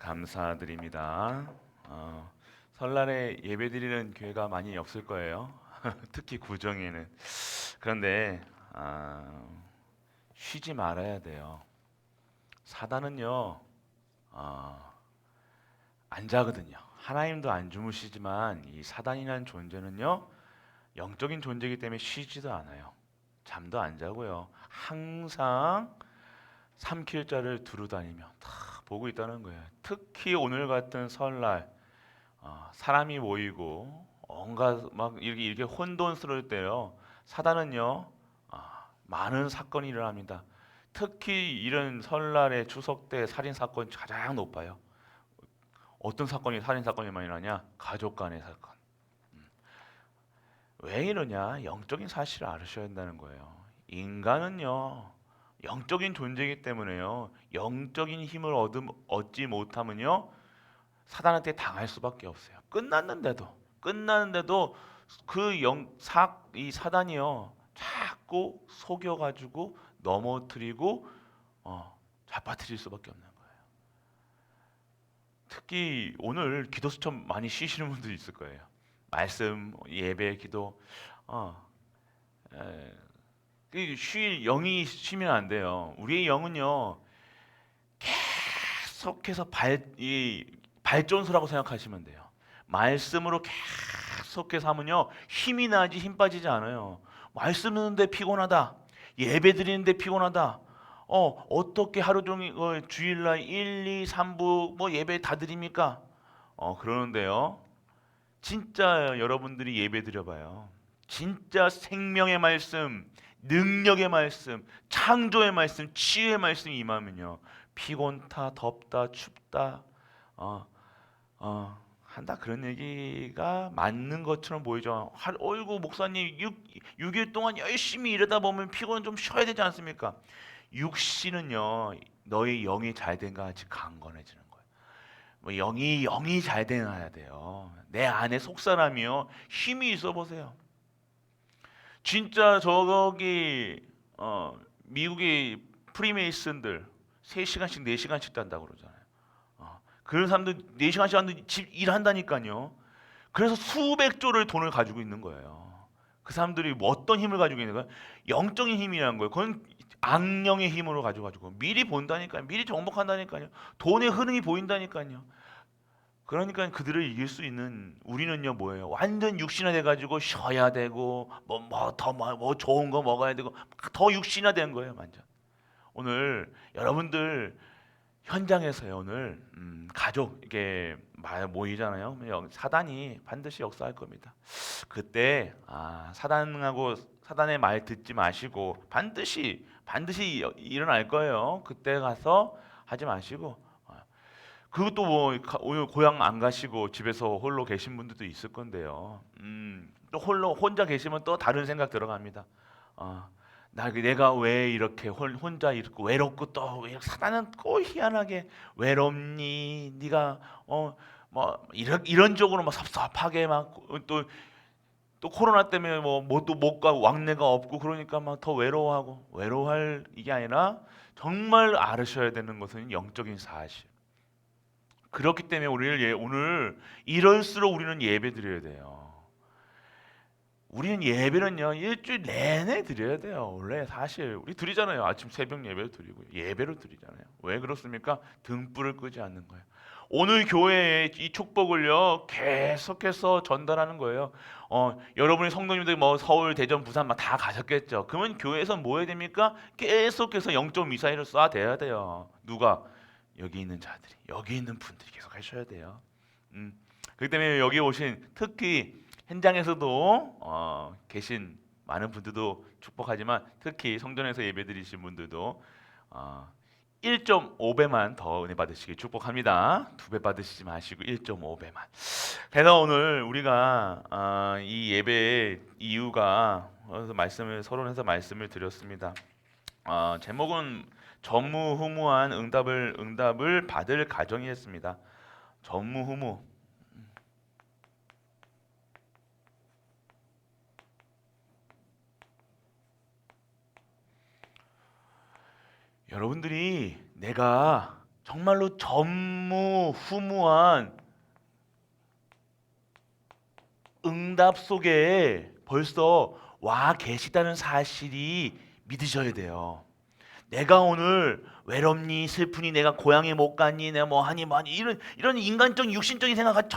감사드립니다. 설날에 예배드리는 교회가 많이 없을 거예요. 특히 구정에는. 그런데 쉬지 말아야 돼요. 사단은요, 안 자거든요. 하나님도 안 주무시지만 이 사단이라는 존재는요, 영적인 존재이기 때문에 쉬지도 않아요. 잠도 안 자고요. 항상 삼킬자를 두루 다니며 다 보고 있다는 거예요. 특히 오늘 같은 설날 사람이 모이고 온갖 막 이렇게 혼돈스러울 때요. 사단은요 많은 사건이 일어납니다. 특히 이런 설날에 추석 때 살인 사건이 가장 높아요. 어떤 사건이 살인 사건이 많이 나냐? 가족 간의 사건. 왜 이러냐? 영적인 사실을 알으셔야 한다는 거예요. 인간은요 영적인 존재이기 때문에요. 영적인 힘을 얻지 못하면요 사단한테 당할 수밖에 없어요. 끝났는데도 이 사단이요 자꾸 속여가지고 넘어뜨리고 잡아뜨릴 수밖에 없는 거예요. 특히 오늘 기도 수첩 많이 쉬시는 분들 있을 거예요. 말씀, 예배, 기도, 어, 에, 영이 쉬면 안 돼요. 우리의 영은요 계속해서 발전소라고 생각하시면 돼요. 말씀으로 계속해서 하면요 힘이 나지 힘 빠지지 않아요. 말씀 듣는데 피곤하다. 예배 드리는데 피곤하다. 어떻게 하루 종일 주일날 1, 2, 3부 뭐 예배 다 드립니까? 그러는데요. 진짜 여러분들이 예배 드려봐요. 진짜 생명의 말씀, 능력의 말씀, 창조의 말씀, 치유의 말씀이 임하면요. 피곤타, 덥다, 춥다, 어, 한다 그런 얘기가 맞는 것처럼 보이죠. 어이구 목사님 6일 동안 열심히 일하다 보면 피곤은 좀 쉬어야 되지 않습니까? 육신은요 너희 영이 잘 된가 같이 강건해지는 거예요. 뭐 영이 잘 되어야 돼요. 내 안에 속 사람이요 힘이 있어 보세요. 진짜 저기 미국의 프리메이슨들 3시간씩 4시간씩 단다고 그러잖아요. 그런 사람들 4시간씩 하는데 일한다니까요. 그래서 수백 조를 돈을 가지고 있는 거예요. 그 사람들이 뭐 어떤 힘을 가지고 있는 거예요? 영적인 힘이라는 거예요. 그건 악령의 힘으로 가지고 미리 본다니까요. 미리 정복한다니까요. 돈의 흐름이 보인다니까요. 그러니까 그들을 이길 수 있는 우리는요 뭐예요? 완전 육신화돼 가지고 쉬어야 되고 뭐 좋은 거 먹어야 되고 더 육신화된 거예요, 완전. 오늘 여러분들 현장에서요 오늘 가족 이게 모이잖아요. 사단이 반드시 역사할 겁니다. 그때 사단의 말 듣지 마시고 반드시 일어날 거예요. 그때 가서 하지 마시고 그것도 뭐 오늘 고향 안 가시고 집에서 홀로 계신 분들도 있을 건데요. 또 혼자 계시면 또 다른 생각 들어갑니다. 어, 내가 왜 이렇게 혼자 이렇게 외롭고 또 왜 사단은 꼭 희한하게 외롭니? 네가 뭐 이런 쪽으로 막 섭섭하게 막 또 코로나 때문에 뭐 뭐도 못 가고 왕래가 없고 그러니까 막 더 외로워하고 외로워할 이게 아니라 정말 알으셔야 되는 것은 영적인 사실. 그렇기 때문에 오늘 이럴수록 우리는 예배 드려야 돼요. 우리는 예배는요 일주일 내내 드려야 돼요. 원래 사실 우리 드리잖아요. 아침 새벽 예배도 드리고 예배를 드리잖아요. 왜 그렇습니까? 등불을 끄지 않는 거예요. 오늘 교회에 이 축복을요 계속해서 전달하는 거예요. 여러분의 성도님들 뭐 서울, 대전, 부산 막 다 가셨겠죠. 그러면 교회에서 뭐 해야 됩니까? 계속해서 영적 미사일을 쏴대야 돼요. 누가? 여기 있는 자들이, 여기 있는 분들이 계속 하셔야 돼요. 그렇기 때문에 여기 오신 특히 현장에서도 계신 많은 분들도 축복하지만 특히 성전에서 예배드리신 분들도 어, 1.5배만 더 은혜 받으시길 축복합니다. 2배 받으시지 마시고 1.5배만. 그래서 오늘 우리가 이 예배의 이유가 말씀을 서론해서 말씀을 드렸습니다. 제목은 전무후무한 응답을 받을 가정이었습니다. 전무후무. 여러분들이 내가 정말로 전무후무한 응답 속에 벌써 와 계시다는 사실이 믿으셔야 돼요. 내가 오늘 외롭니 슬프니 내가 고향에 못 갔니 내가 뭐 하니 이런 인간적 육신적인 생각이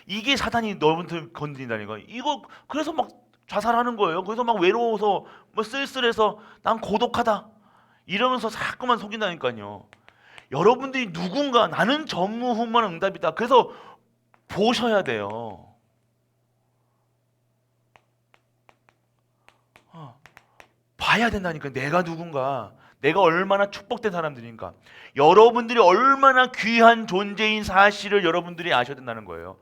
이게 사탄이 너한테 건드린다니까. 이거 그래서 막 자살하는 거예요. 그래서 막 외로워서 뭐 쓸쓸해서 난 고독하다 이러면서 자꾸만 속인다니까요. 여러분들이 누군가 나는 전무후무한 응답이다. 그래서 보셔야 돼요. 봐야 된다니까. 내가 누군가, 내가 얼마나 축복된 사람들인가, 여러분들이 얼마나 귀한 존재인 사실을 여러분들이 아셔야 된다는 거예요.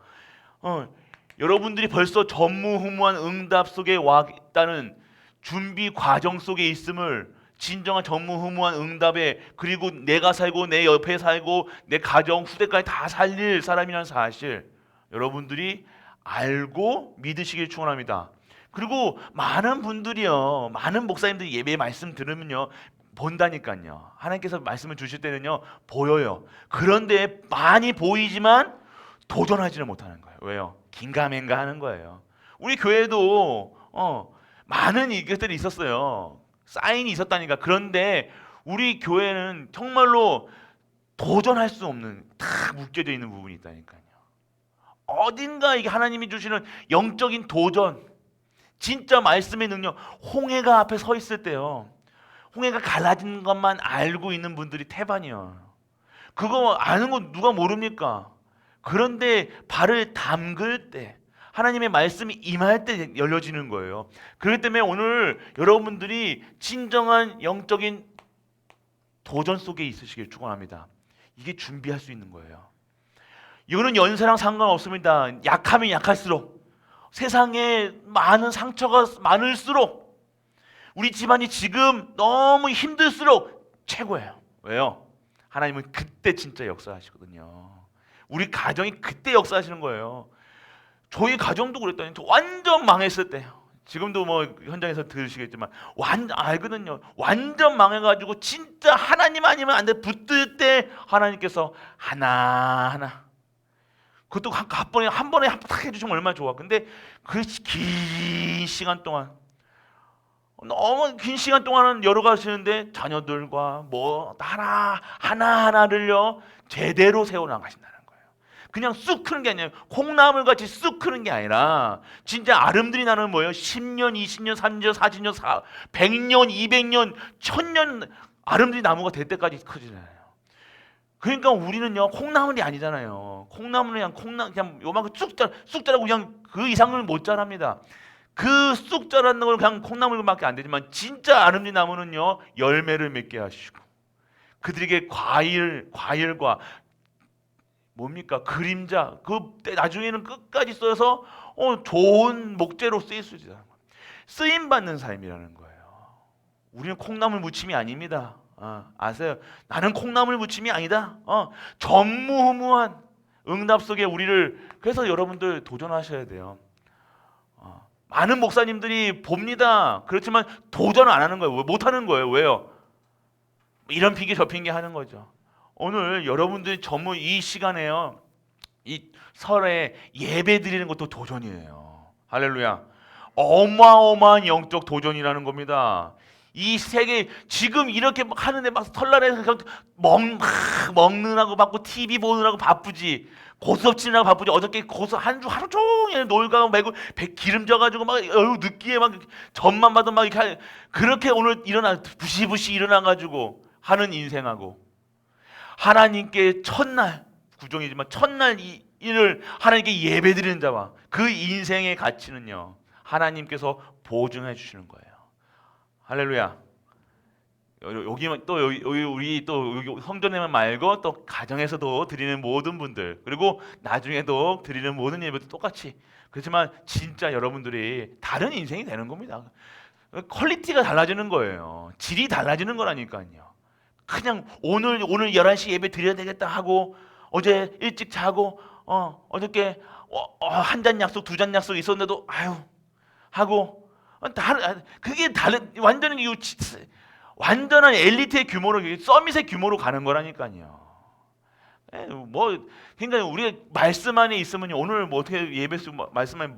여러분들이 벌써 전무후무한 응답 속에 와 있다는 준비 과정 속에 있음을, 진정한 전무후무한 응답에, 그리고 내가 살고 내 옆에 살고 내 가정 후대까지 다 살릴 사람이라는 사실 여러분들이 알고 믿으시길 축원합니다. 그리고 많은 분들이요, 많은 목사님들이 예배 말씀 들으면요 본다니까요. 하나님께서 말씀을 주실 때는요 보여요. 그런데 많이 보이지만 도전하지는 못하는 거예요. 왜요? 긴가민가 하는 거예요. 우리 교회도 많은 이것들이 있었어요. 사인이 있었다니까. 그런데 우리 교회는 정말로 도전할 수 없는, 딱 묶여져 있는 부분이 있다니까요. 어딘가 이게 하나님이 주시는 영적인 도전, 진짜 말씀의 능력, 홍해가 앞에 서 있을 때요, 홍해가 갈라지는 것만 알고 있는 분들이 태반이요. 그거 아는 거 누가 모릅니까? 그런데 발을 담글 때, 하나님의 말씀이 임할 때 열려지는 거예요. 그렇기 때문에 오늘 여러분들이 진정한 영적인 도전 속에 있으시길 축원합니다. 이게 준비할 수 있는 거예요. 이거는 연세랑 상관없습니다. 약하면 약할수록, 세상에 많은 상처가 많을수록, 우리 집안이 지금 너무 힘들수록 최고예요. 왜요? 하나님은 그때 진짜 역사하시거든요. 우리 가정이 그때 역사하시는 거예요. 저희 가정도 그랬다니. 완전 망했을 때, 지금도 뭐 현장에서 들으시겠지만 완전 알거든요. 완전 망해가지고 진짜 하나님 아니면 안 돼 붙들 때 하나님께서 하나하나, 그것도 한 번에 딱 해주시면 얼마나 좋아. 근데 그 긴 시간 동안, 너무 긴 시간 동안은 여러 가시는데 자녀들과 뭐 하나하나를요 제대로 세워나가신다는 거예요. 그냥 쑥 크는 게 아니에요. 콩나물 같이 쑥 크는 게 아니라 진짜 아름드리 나는 뭐예요? 10년, 20년, 30년, 40년, 100년, 200년, 1000년 아름드리 나무가 될 때까지 커지잖아요. 그러니까 우리는요 콩나물이 아니잖아요. 콩나물은 그냥 요만큼 쑥 자라고 그냥 그 이상을 못 자랍니다. 그 쑥 자라는 걸 그냥 콩나물밖에 안 되지만, 진짜 아름드리 나무는요 열매를 맺게 하시고, 그들에게 과일과 뭡니까? 그림자, 나중에는 끝까지 써서 좋은 목재로 쓰일 수 있다. 쓰임 받는 삶이라는 거예요. 우리는 콩나물 무침이 아닙니다. 아세요? 나는 콩나물 무침이 아니다. 전무후무한 응답 속에 우리를, 그래서 여러분들 도전하셔야 돼요. 많은 목사님들이 봅니다. 그렇지만 도전 안 하는 거예요. 못 하는 거예요. 왜요? 이런 핑계 저 핑계 하는 거죠. 오늘 여러분들이 전부 이 시간에요, 이 설에 예배 드리는 것도 도전이에요. 할렐루야. 어마어마한 영적 도전이라는 겁니다. 이 세계 지금 이렇게 막 하는데 막 설날에 먹느라고 바쁘고 TV 보느라고 바쁘지, 고수업 치느라고 바쁘지. 어저께 고수 하루 종일 놀다가 매고 기름져가지고 막 늦기에 막 전만 봐도 막 이렇게 그렇게 오늘 부시부시 일어나가지고 하는 인생하고, 하나님께 첫날, 구종이지만 첫날 일을 하나님께 예배드리는 자와 그 인생의 가치는요 하나님께서 보증해 주시는 거예요. 할렐루야. 여기만 또 여기 우리 또 여기 성전에만 말고 또 가정에서도 드리는 모든 분들, 그리고 나중에도 드리는 모든 예배도 똑같이, 그렇지만 진짜 여러분들이 다른 인생이 되는 겁니다. 퀄리티가 달라지는 거예요. 질이 달라지는 거라니까요. 그냥 오늘 11시 예배 드려야 되겠다 하고, 어제 일찍 자고 어저께 한 잔 약속, 두 잔 약속 있었는데도 하고, 그게 완전한 엘리트의 규모로, 서밋의 규모로 가는 거라니까요. 뭐 그러니까 우리가 말씀 안에 있으면 오늘 뭐 어떻게 예배 속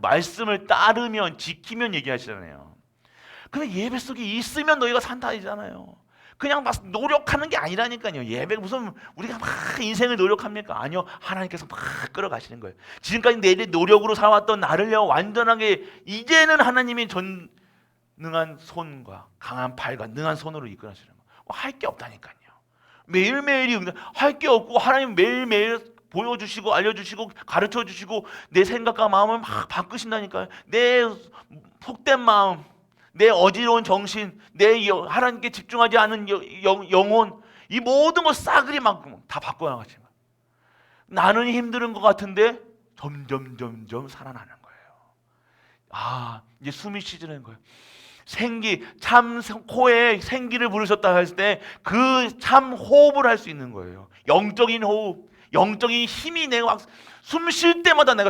말씀을 따르면 지키면 얘기하시잖아요. 근데 예배 속에 있으면 너희가 산다 이잖아요. 그냥 막 노력하는 게 아니라니까요. 예배 무슨 우리가 막 인생을 노력합니까? 아니요. 하나님께서 막 끌어가시는 거예요. 지금까지 내 노력으로 살아왔던 나를요 완전하게 이제는 하나님이 전능한 손과 강한 팔과 능한 손으로 이끌어주시는 거예요. 할 게 없다니까요. 매일매일이 할 게 없고 하나님 매일매일 보여주시고 알려주시고 가르쳐주시고 내 생각과 마음을 막 바꾸신다니까요. 내 속된 마음, 내 어지러운 정신, 하나님께 집중하지 않은 영혼, 이 모든 것 싸그리 막 다 바꿔나가시는 거예요. 나는 힘든 것 같은데 점점 살아나는 거예요. 이제 숨이 쉬지는 거예요. 참 코에 생기를 부르셨다 했을 때 그 참 호흡을 할 수 있는 거예요. 영적인 호흡, 영적인 힘이 내가 막 숨 쉴 때마다 내가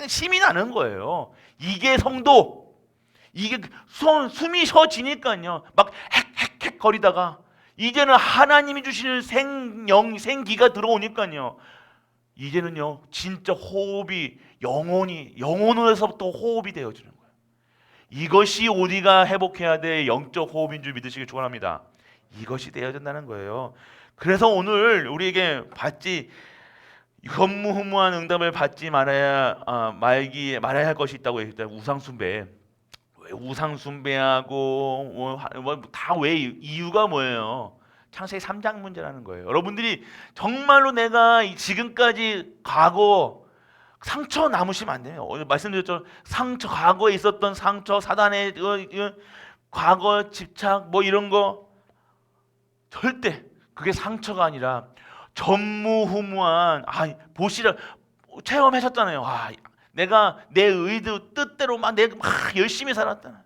힘이 나는 거예요. 이게 성도. 이게 숨이 쉬어지니까요. 막 헥헥헥 거리다가 이제는 하나님이 주시는 생기가 들어오니까요. 이제는요 진짜 호흡이 영혼으로서부터 호흡이 되어지는 거예요. 이것이 우리가 회복해야 될 영적 호흡인 줄 믿으시길 축원합니다. 이것이 되어진다는 거예요. 그래서 오늘 우리에게 현무후무한 응답을 받지 말아야 할 것이 있다고 했잖아요. 우상숭배. 우상숭배하고 다 왜 이유가 뭐예요? 창세기 3장 문제라는 거예요. 여러분들이 정말로 내가 지금까지 과거 상처 남으시면 안 돼요. 말씀드렸죠. 과거에 있었던 상처, 사단의 과거 집착 뭐 이런 거 절대 그게 상처가 아니라 전무후무한 보시라 체험하셨잖아요. 내가 내 뜻대로 내가 막 열심히 살았다.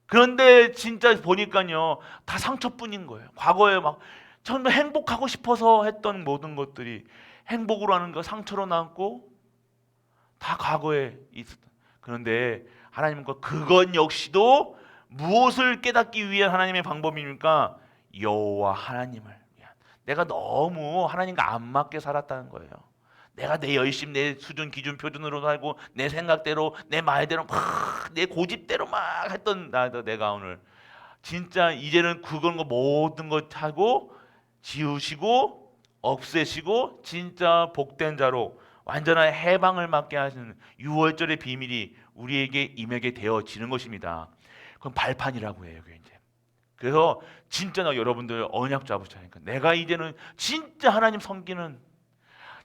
그런데 진짜 보니까요 다 상처뿐인 거예요. 과거에 막 정말 행복하고 싶어서 했던 모든 것들이 행복으로 하는 거 상처로 남고 다 과거에 있었다. 그런데 하나님은 그건 역시도 무엇을 깨닫기 위한 하나님의 방법입니까? 여호와 하나님을 위한. 내가 너무 하나님과 안 맞게 살았다는 거예요. 내가 내 열심, 내 수준, 기준, 표준으로 살고 내 생각대로, 내 말대로 막 내 고집대로 막 했던 내가 오늘 진짜 이제는 모든 것 하고 지우시고 없애시고 진짜 복된 자로 완전한 해방을 맞게 하시는 6월절의 비밀이 우리에게 임하게 되어지는 것입니다. 그건 발판이라고 해요. 이제. 그래서 진짜 여러분들 언약 잡으시니까 내가 이제는 진짜 하나님 섬기는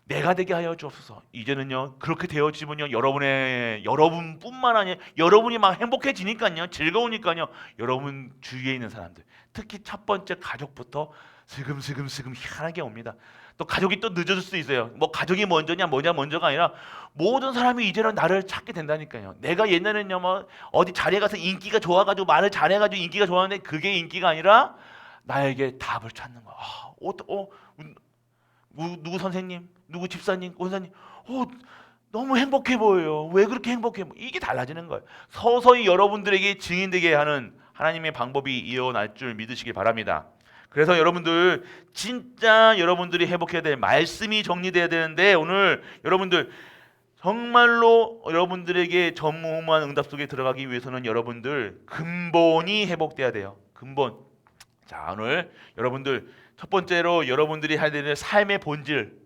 내가 되게 하여 주옵소서. 이제는요 그렇게 되어지면요 여러분뿐만 아니라 여러분이 막 행복해지니까요 즐거우니까요 여러분 주위에 있는 사람들 특히 첫 번째 가족부터 슬금슬금 희한하게 옵니다. 또 가족이 또 늦어질 수 있어요. 뭐 가족이 먼저냐 뭐냐 먼저가 아니라 모든 사람이 이제는 나를 찾게 된다니까요. 내가 옛날에는요 뭐 어디 자리에 가서 인기가 좋아가지고 말을 잘해가지고 인기가 좋았는데 그게 인기가 아니라 나에게 답을 찾는 거야. 누구 선생님, 누구 집사님, 원사님, 너무 행복해 보여요. 왜 그렇게 행복해? 이게 달라지는 거예요. 서서히 여러분들에게 증인되게 하는 하나님의 방법이 이어날 줄 믿으시기 바랍니다. 그래서 여러분들 진짜 여러분들이 회복해야 될 말씀이 정리돼야 되는데 오늘 여러분들 정말로 여러분들에게 전무후무한 응답 속에 들어가기 위해서는 여러분들 근본이 회복돼야 돼요. 근본. 자, 오늘 여러분들 첫 번째로 여러분들이 해야 되는 삶의 본질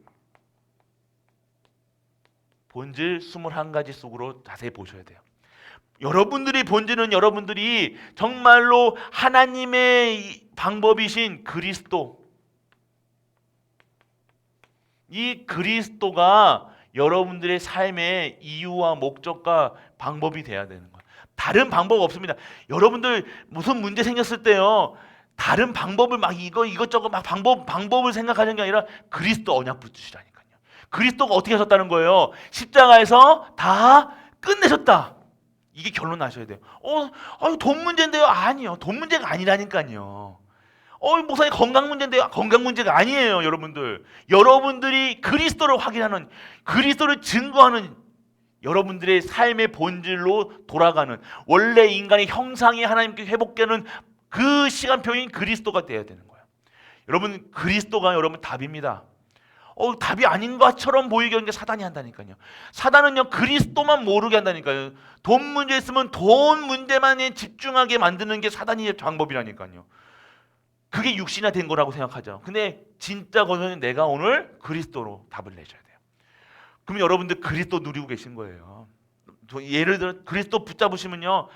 21가지 속으로 자세히 보셔야 돼요. 여러분들의 본질은 여러분들이 정말로 하나님의 방법이신 그리스도, 이 그리스도가 여러분들의 삶의 이유와 목적과 방법이 돼야 되는 거예요. 다른 방법 없습니다. 여러분들 무슨 문제 생겼을 때요 다른 방법을 막 이것저것 막 방법을 생각하는 게 아니라 그리스도 언약 붙으시라니까요. 그리스도가 어떻게 하셨다는 거예요? 십자가에서 다 끝내셨다. 이게 결론 나셔야 돼요. 돈 문제인데요? 아니요. 돈 문제가 아니라니까요. 목사님 건강 문제인데요? 건강 문제가 아니에요, 여러분들. 여러분들이 그리스도를 확인하는, 그리스도를 증거하는 여러분들의 삶의 본질로 돌아가는 원래 인간의 형상이 하나님께 회복되는 그 시간표인 그리스도가 되어야 되는 거예요. 여러분 그리스도가 여러분 답입니다. 답이 아닌 것처럼 보이게 하는 게 사단이 한다니까요. 사단은요, 그리스도만 모르게 한다니까요. 돈 문제 있으면 돈 문제만에 집중하게 만드는 게 사단의 방법이라니까요. 그게 육신화 된 거라고 생각하죠. 근데 진짜 거는 내가 오늘 그리스도로 답을 내줘야 돼요. 그럼 여러분들 그리스도 누리고 계신 거예요. 예를 들어 그리스도 붙잡으시면요,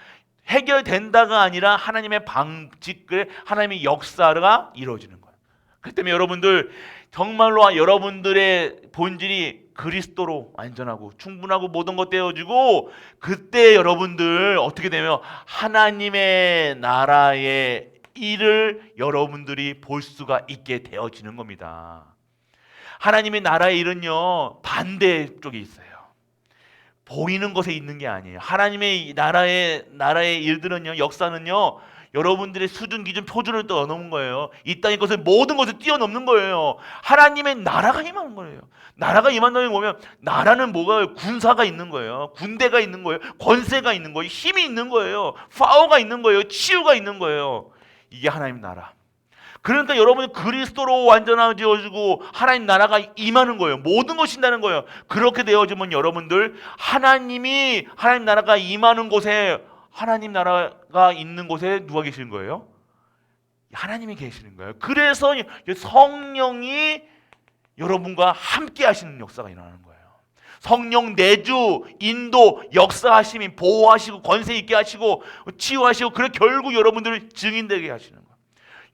해결된다가 아니라 하나님의 방직을, 하나님의 역사가 이루어지는 거예요. 그렇기 때문에 여러분들 정말로 여러분들의 본질이 그리스도로 완전하고 충분하고 모든 것 되어지고, 그때 여러분들 어떻게 되면 하나님의 나라의 일을 여러분들이 볼 수가 있게 되어지는 겁니다. 하나님의 나라의 일은요, 반대쪽에 있어요. 보이는 것에 있는 게 아니에요. 하나님의 나라의 일들은요, 역사는요, 여러분들의 수준, 기준, 표준을 뛰어넘은 거예요. 이 땅의 것을, 모든 것을 뛰어넘는 거예요. 하나님의 나라가 임하는 거예요. 나라가 임한다는 게 뭐면, 나라는 뭐가, 군사가 있는 거예요. 군대가 있는 거예요. 권세가 있는 거예요. 힘이 있는 거예요. 파워가 있는 거예요. 치유가 있는 거예요. 이게 하나님 나라. 그러니까 여러분이 그리스도로 완전해지고 하나님 나라가 임하는 거예요. 모든 것이 인다는 거예요. 그렇게 되어지면 여러분들 하나님 나라가 임하는 곳에, 하나님 나라가 있는 곳에 누가 계시는 거예요? 하나님이 계시는 거예요. 그래서 성령이 여러분과 함께 하시는 역사가 일어나는 거예요. 성령 내주, 인도, 역사하심이 보호하시고 권세 있게 하시고 치유하시고, 그래 결국 여러분들을 증인되게 하시는 거예요.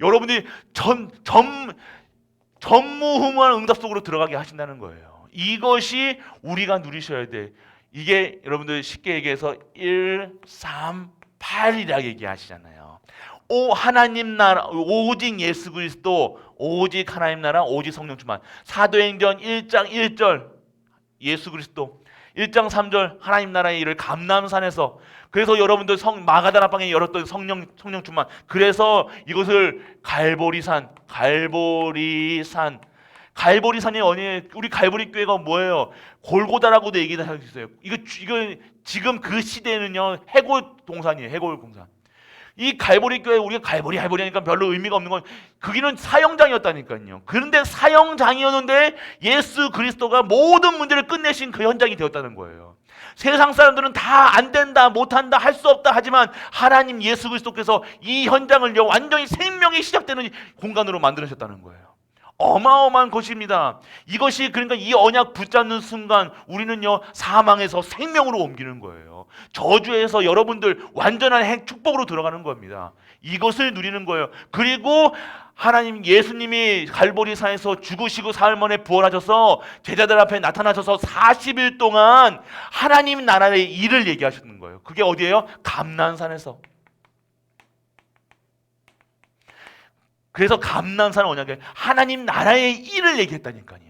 여러분들이 전무후무한 응답 속으로 들어가게 하신다는 거예요. 이것이 우리가 누리셔야 돼. 이게 여러분들 쉽게 얘기해서 1, 3, 8이라고 얘기하시잖아요. 하나님 나라, 오직 예수 그리스도, 오직 하나님 나라, 오직 성령 충만. 사도행전 1장 1절 예수 그리스도, 1장 3절 하나님 나라의 일을 감람산에서, 그래서 여러분들 마가다라 방에 열었던 성령 충만. 그래서 이것을 갈보리산이 우리 갈보리 교회가 뭐예요? 골고다라고도 얘기를 할 수 있어요. 이거 지금 그 시대는요, 해골 동산이에요. 해골 동산. 이 갈보리 교회, 우리가 갈보리 하니까 별로 의미가 없는 건, 거기는 사형장이었다니까요. 그런데 사형장이었는데 예수 그리스도가 모든 문제를 끝내신 그 현장이 되었다는 거예요. 세상 사람들은 다 안 된다, 못한다, 할 수 없다 하지만, 하나님 예수 그리스도께서 이 현장을 완전히 생명이 시작되는 공간으로 만들으셨다는 거예요. 어마어마한 것입니다. 이것이, 그러니까 이 언약 붙잡는 순간 우리는요, 사망에서 생명으로 옮기는 거예요. 저주에서 여러분들 완전한 축복으로 들어가는 겁니다. 이것을 누리는 거예요. 그리고 하나님, 예수님이 갈보리산에서 죽으시고 사흘 만에 부활하셔서 제자들 앞에 나타나셔서 40일 동안 하나님 나라의 일을 얘기하시는 거예요. 그게 어디예요? 감난산에서. 그래서 감난산 언약에 하나님 나라의 일을 얘기했다니까요.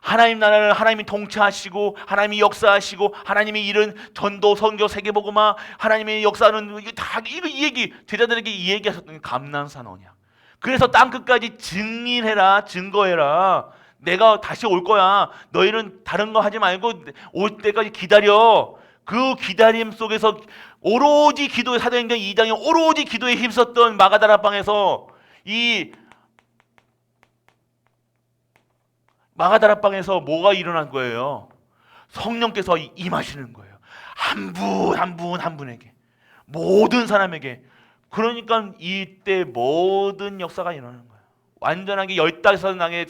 하나님 나라를 하나님이 통치하시고, 하나님이 역사하시고, 하나님의 일은 전도, 선교, 세계복음화, 하나님의 역사는 이 얘기, 제자들에게 이 얘기하셨던 게 감난산 언약. 그래서 땅끝까지 증인해라, 증거해라. 내가 다시 올 거야. 너희는 다른 거 하지 말고 올 때까지 기다려. 그 기다림 속에서 오로지 기도의, 사도행전 2장에 오로지 기도에 힘썼던 마가다라방에서, 이 마가다라방에서 뭐가 일어난 거예요? 성령께서 임하시는 거예요. 한 분에게, 모든 사람에게. 그러니까 이때 모든 역사가 일어나는 거예요. 완전하게 15낭의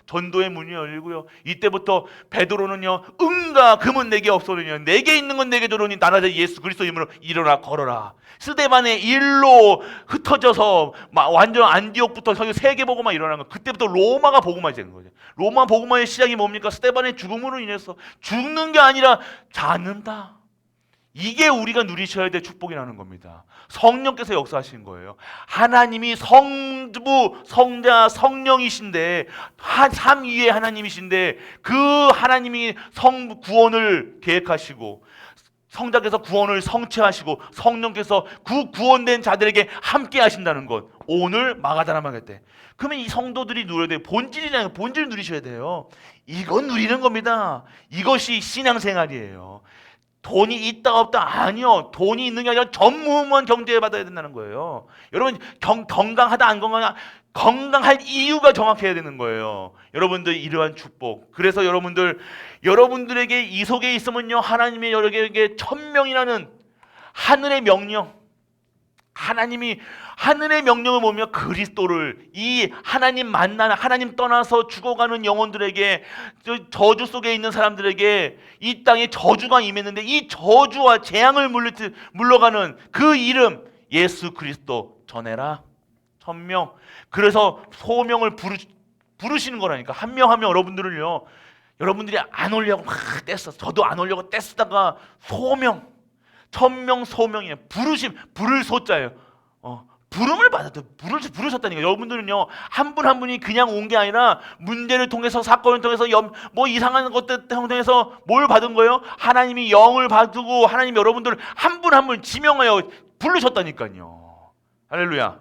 전도의 문이 열리고요. 이때부터 베드로는요, 은과 금은 내게 없소리니 내게 있는 건 내게 주노니 나라자 예수 그리스도 이름으로 일어나 걸어라. 스데반의 일로 흩어져서 완전 안디옥부터 세계복음화 일어난 거. 그때부터 로마가 복음화가 되는 거죠. 로마 복음화의 시작이 뭡니까? 스데반의 죽음으로 인해서 죽는 게 아니라 잡는다. 이게 우리가 누리셔야 될 축복이라는 겁니다. 성령께서 역사하신 거예요. 하나님이 성부, 성자, 성령이신데, 삼위의 하나님이신데, 그 하나님이 구원을 계획하시고, 성자께서 구원을 성취하시고, 성령께서 그 구원된 자들에게 함께 하신다는 것. 오늘 마가다라마갈 때. 그러면 이 성도들이 누려야 돼요. 본질을 누리셔야 돼요. 이건 누리는 겁니다. 이것이 신앙생활이에요. 돈이 있다 없다 아니요. 돈이 있는 게 아니라 전무후무한 경제에 받아야 된다는 거예요. 여러분 건강하다 안 건강하다 건강할 이유가 정확해야 되는 거예요. 여러분들 이러한 축복. 그래서 여러분들에게 이 속에 있으면요, 하나님의 여러분에게 천명이라는 하늘의 명령, 하나님이 하늘의 명령을 보며 그리스도를, 이 하나님 만나는, 하나님 떠나서 죽어가는 영혼들에게, 저주 속에 있는 사람들에게 이 땅에 저주가 임했는데 이 저주와 재앙을 물러가는 그 이름 예수 그리스도 전해라. 천명. 그래서 소명을 부르시는 거라니까. 한 명 한 명 여러분들을요, 여러분들이 안 오려고 막 뗐어. 저도 안 오려고 뗐다가 소명, 천명 소명이에요. 부르심, 부를 소자예요. 부름을 받았다. 부르셨다니까. 여러분들은요, 한 분 한 분이 그냥 온 게 아니라 문제를 통해서, 사건을 통해서, 뭐 이상한 것들 통해서 뭘 받은 거예요? 하나님이 영을 받고 하나님이 여러분들을 한 분 한 분 지명하여 부르셨다니까요. 할렐루야.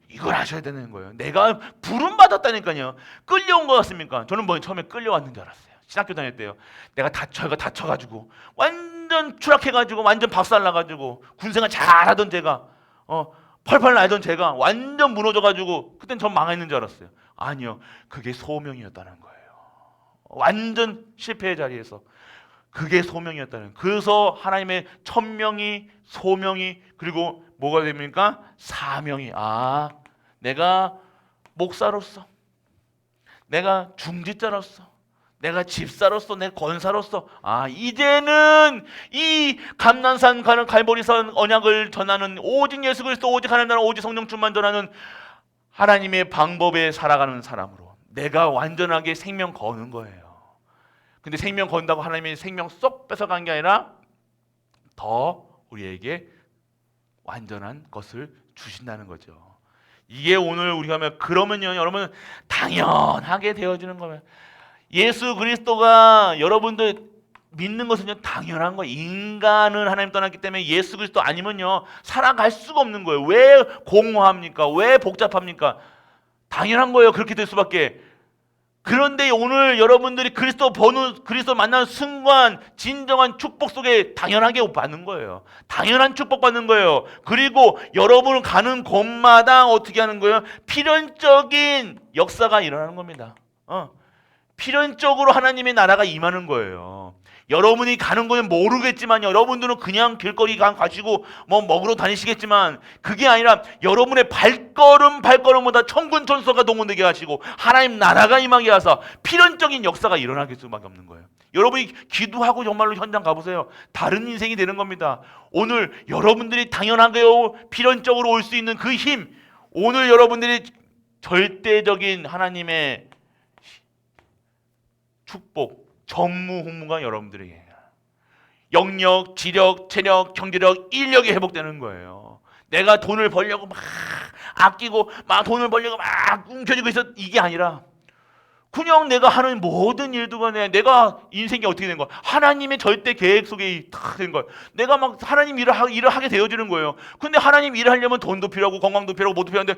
이걸 하셔야 되는 거예요. 내가 부름 받았다니까요. 끌려온 것 같습니까? 저는 처음에 끌려왔는 줄 알았어요. 신학교 다닐 때요. 내가 다쳐가지고 완전 추락해가지고 완전 박살나가지고 군생활 잘하던 제가 펄펄 날던 제가 완전 무너져가지고 그땐 전 망했는 줄 알았어요. 아니요. 그게 소명이었다는 거예요. 완전 실패의 자리에서 그게 소명이었다는 거예요. 그래서 하나님의 천명이, 소명이, 그리고 뭐가 됩니까? 사명이. 내가 목사로서, 내가 중직자로서, 내가 집사로서, 내 권사로서, 이제는 이 감난산 가는 갈보리산 언약을 전하는 오직 예수 그리스도, 오직 하나님 나라, 오직 성령 충만 전하는 하나님의 방법에 살아가는 사람으로 내가 완전하게 생명 거는 거예요. 근데 생명 건다고 하나님의 생명 쏙 뺏어간 게 아니라 더 우리에게 완전한 것을 주신다는 거죠. 이게 오늘 우리가 그러면요, 여러분 당연하게 되어지는 거예요. 예수 그리스도가 여러분들 믿는 것은요 당연한 거예요. 인간은 하나님 떠났기 때문에 예수 그리스도 아니면요 살아갈 수가 없는 거예요. 왜 공허합니까? 왜 복잡합니까? 당연한 거예요. 그렇게 될 수밖에. 그런데 오늘 여러분들이 그리스도 만나는 순간 진정한 축복 속에 당연하게 받는 거예요. 당연한 축복 받는 거예요. 그리고 여러분을 가는 곳마다 어떻게 하는 거예요? 필연적인 역사가 일어나는 겁니다. 필연적으로 하나님의 나라가 임하는 거예요. 여러분이 가는 거는 모르겠지만 여러분들은 그냥 길거리 가시고 뭐 먹으러 다니시겠지만 그게 아니라 여러분의 발걸음마다 천군 천사가 동원되게 하시고 하나님 나라가 임하게 하사 필연적인 역사가 일어나게 수밖에 없는 거예요. 여러분이 기도하고 정말로 현장 가보세요. 다른 인생이 되는 겁니다. 오늘 여러분들이 당연하게 필연적으로 올 수 있는 그 힘, 오늘 여러분들이 절대적인 하나님의 축복, 전무후무가 여러분들에게 영력, 지력, 체력, 경제력, 인력이 회복되는 거예요. 내가 돈을 벌려고 막 아끼고 막 돈을 벌려고 막 움켜쥐고 있어, 이게 아니라 그냥 내가 하는 모든 일도 간에 내가 인생이 어떻게 된 거야? 하나님의 절대 계획 속에 다 된 거야. 내가 막 하나님 일을 하게 되어지는 거예요. 근데 하나님 일을 하려면 돈도 필요하고 건강도 필요하고 모두 필요한데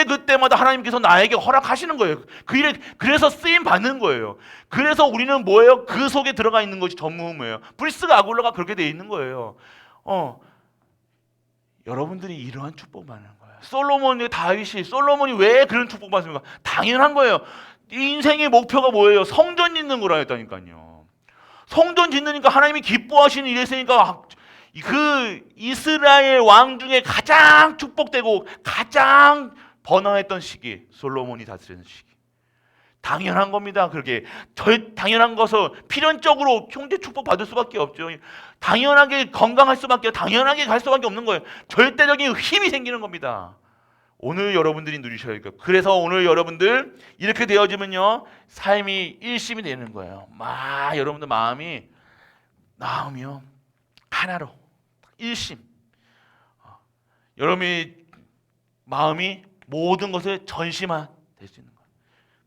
그때마다 하나님께서 나에게 허락하시는 거예요. 그 일에 그래서 쓰임 받는 거예요. 그래서 우리는 뭐예요? 그 속에 들어가 있는 것이 전무후무예요. 브리스가 아굴라가 그렇게 돼 있는 거예요. 여러분들이 이러한 축복 받는 거예요. 솔로몬이 왜 그런 축복 받습니까? 당연한 거예요. 인생의 목표가 뭐예요? 성전 짓는 거라 했다니까요. 성전 짓으니까 하나님이 기뻐하시는 일이 있으니까 그 이스라엘 왕 중에 가장 축복되고 가장 번화했던 시기, 솔로몬이 다스리는 시기. 당연한 겁니다. 그렇게 당연한 것을 필연적으로 형제 축복 받을 수밖에 없죠. 당연하게 건강할 수밖에, 당연하게 갈 수밖에 없는 거예요. 절대적인 힘이 생기는 겁니다. 오늘 여러분들이 누리셔야 돼요. 그래서 오늘 여러분들 이렇게 되어지면요 삶이 일심이 되는 거예요. 여러분들 마음이요 하나로 일심. 여러분이 마음이 모든 것을 전시만 될 수 있는 거예요.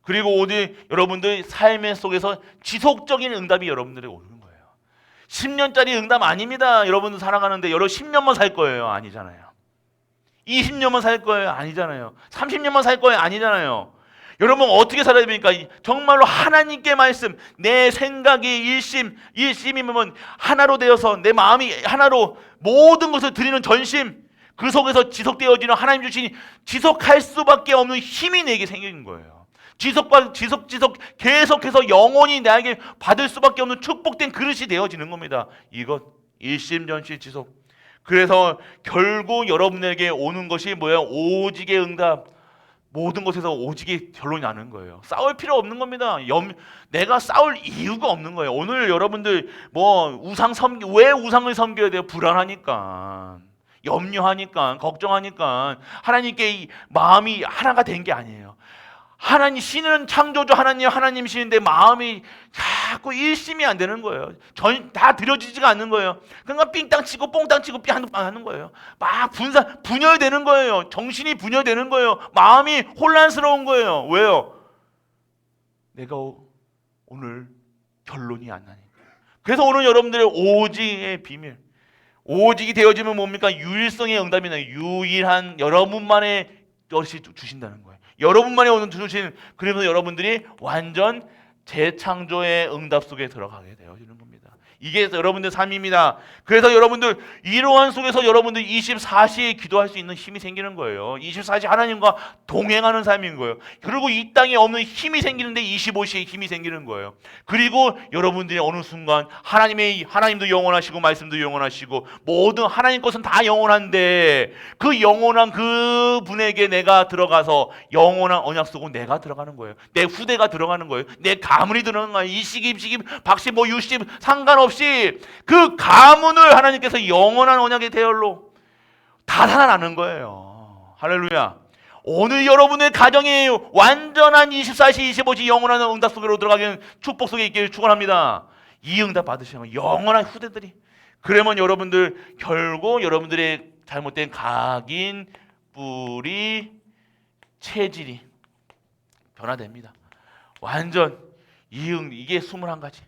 그리고 오늘 여러분들 삶의 속에서 지속적인 응답이 여러분들에게 오는 거예요. 10년짜리 응답 아닙니다. 여러분들 살아가는데 10년만 살 거예요. 아니잖아요. 20년만 살 거예요? 아니잖아요. 30년만 살 거예요? 아니잖아요. 여러분 어떻게 살아야 됩니까? 정말로 하나님께 말씀, 내 생각이 일심이면 하나로 되어서 내 마음이 하나로 모든 것을 드리는 전심, 그 속에서 지속되어지는 하나님 주신 지속할 수밖에 없는 힘이 내게 생긴 거예요. 지속 계속해서 영원히 나에게 받을 수밖에 없는 축복된 그릇이 되어지는 겁니다. 이것 일심전시 지속. 그래서 결국 여러분에게 오는 것이 뭐예요? 오직의 응답. 모든 것에서 오직의 결론이 나는 거예요. 싸울 필요 없는 겁니다. 내가 싸울 이유가 없는 거예요. 오늘 여러분들 왜 우상을 섬겨야 돼요? 불안하니까, 염려하니까, 걱정하니까. 하나님께 이 마음이 하나가 된 게 아니에요. 하나님, 신은 창조주 하나님이시는데 마음이 자꾸 일심이 안 되는 거예요. 다 들여지지가 않는 거예요. 그러니까 삥땅 치고 뽕땅 치고 하는 거예요. 막 분열되는 거예요. 정신이 분열되는 거예요. 마음이 혼란스러운 거예요. 왜요? 내가 오늘 결론이 안 나니까. 그래서 오늘 여러분들의 오직의 비밀, 오직이 되어지면 뭡니까? 유일성의 응답이나 유일한 여러분만의 것이 주신다는 거예요. 여러분만이 오늘 주신, 그래서 여러분들이 완전 재창조의 응답 속에 들어가게 되어지는 겁니다. 이게 여러분들 삶입니다. 그래서 여러분들 이러한 속에서 여러분들 24시에 기도할 수 있는 힘이 생기는 거예요. 24시 하나님과 동행하는 삶인 거예요. 그리고 이 땅에 없는 힘이 생기는데 25시에 힘이 생기는 거예요. 그리고 여러분들이 어느 순간 하나님도 영원하시고 말씀도 영원하시고 모든 하나님 것은 다 영원한데 그 영원한 그 분에게 내가 들어가서 영원한 언약 속으로 내가 들어가는 거예요. 내 후대가 들어가는 거예요. 내 가문이 들어가는 거예요. 이시기 박씨 유씨 상관없이 그 가문을 하나님께서 영원한 언약의 대열로 다 살아나는 거예요. 할렐루야. 오늘 여러분의 가정이 완전한 24시 25시 영원한 응답 속으로 들어가는 축복 속에 있기를 축원합니다. 이 응답 받으시면 영원한 후대들이, 그러면 여러분들 결국 여러분들의 잘못된 각인, 뿌리, 체질이 변화됩니다. 완전 이게 21가지.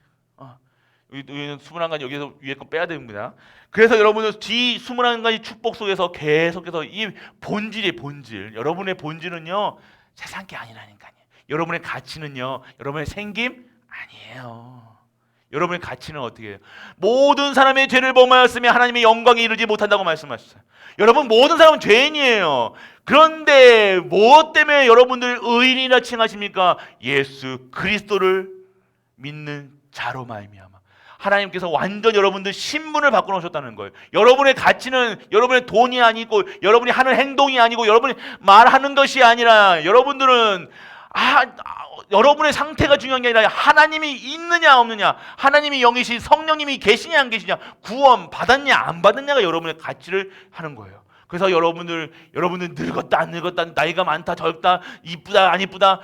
21가지 여기서 위에 거 빼야 됩니다. 그래서 여러분들 21가지 축복 속에서 계속해서 이 본질, 여러분의 본질은요 세상 게 아니라니까요. 여러분의 가치는요 여러분의 생김 아니에요. 여러분의 가치는 어떻게 해요? 모든 사람의 죄를 범하였으며 하나님의 영광에 이르지 못한다고 말씀하셨어요. 여러분 모든 사람은 죄인이에요. 그런데 무엇 때문에 여러분들 의인이라 칭하십니까? 예수 그리스도를 믿는 자로 말미암아 하나님께서 완전 여러분들 신분을 바꿔 놓으셨다는 거예요. 여러분의 가치는 여러분의 돈이 아니고 여러분이 하는 행동이 아니고 여러분이 말하는 것이 아니라 여러분들은 여러분의 상태가 중요한 게 아니라 하나님이 있느냐 없느냐, 하나님이 영이신 성령님이 계시냐 안 계시냐, 구원 받았냐 안 받았냐가 여러분의 가치를 하는 거예요. 그래서 여러분들 늙었다 안 늙었다, 나이가 많다 적다, 이쁘다 안 이쁘다,